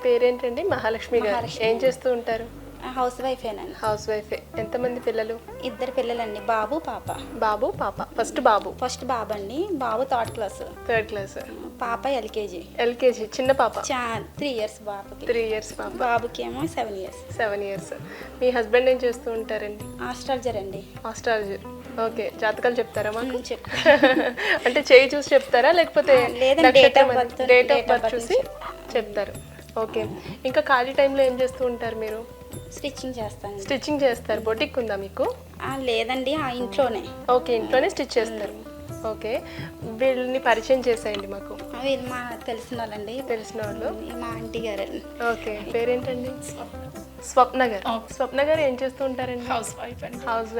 పేరేంటండి? మహాలక్ష్మి గారు. మహాలక్ష్మి. ఏం చేస్తూ ఉంటారు? హౌస్ వైఫేనండి. హౌస్ వైఫే. ఎంతమంది పిల్లలు? 2 పిల్లలండి, బాబు పాప. బాబు పాప. ఫస్ట్ బాబు. ఫస్ట్ బాబు అండి, బాబు 3rd క్లాస్. 3rd class. పాప ఎల్కేజీ. ఎల్కేజీ. చిన్న పాప. 3 ఇయర్స్ బాబుకి. 3 ఇయర్స్ పాప. బాబుకేమో 7 ఇయర్స్. 7 ఇయర్స్. మీ హస్బెండ్ ఏం చేస్తూ ఉంటారండి? ఆస్ట్రాలజర్ అండి. ఆస్ట్రాలజీ. ఓకే. జాతకాలు చెప్తారా మాకు? చెప్పు. అంటే చేయి చూసి చెప్తారా లేకపోతే లేదండి, డేట్ ఆఫ్ బర్త్ చూసి చెప్తారు? ఓకే. ఇంకా ఖాళీ టైంలో ఏం చేస్తూ ఉంటారు మీరు? స్టిచ్చింగ్ చేస్తాను. స్టిచ్చింగ్ చేస్తారు. బొటిక్ ఉందా మీకు? లేదండి, ఆ ఇంట్లోనే. ఓకే, ఇంట్లోనే స్టిచ్ చేస్తారు. ఓకే. వీళ్ళని పరిచయం చేసేయండి మాకు. వీళ్ళు మా తెలిసిన వాళ్ళండి. తెలిసిన వాళ్ళు. మా ఆంటీ గారండి. ఓకే. పేరేంటండి? స్వప్న గారు. స్వప్న గారు ఏం చేస్తూ ఉంటారండి? హౌస్ వైఫ్ అండి. హౌస్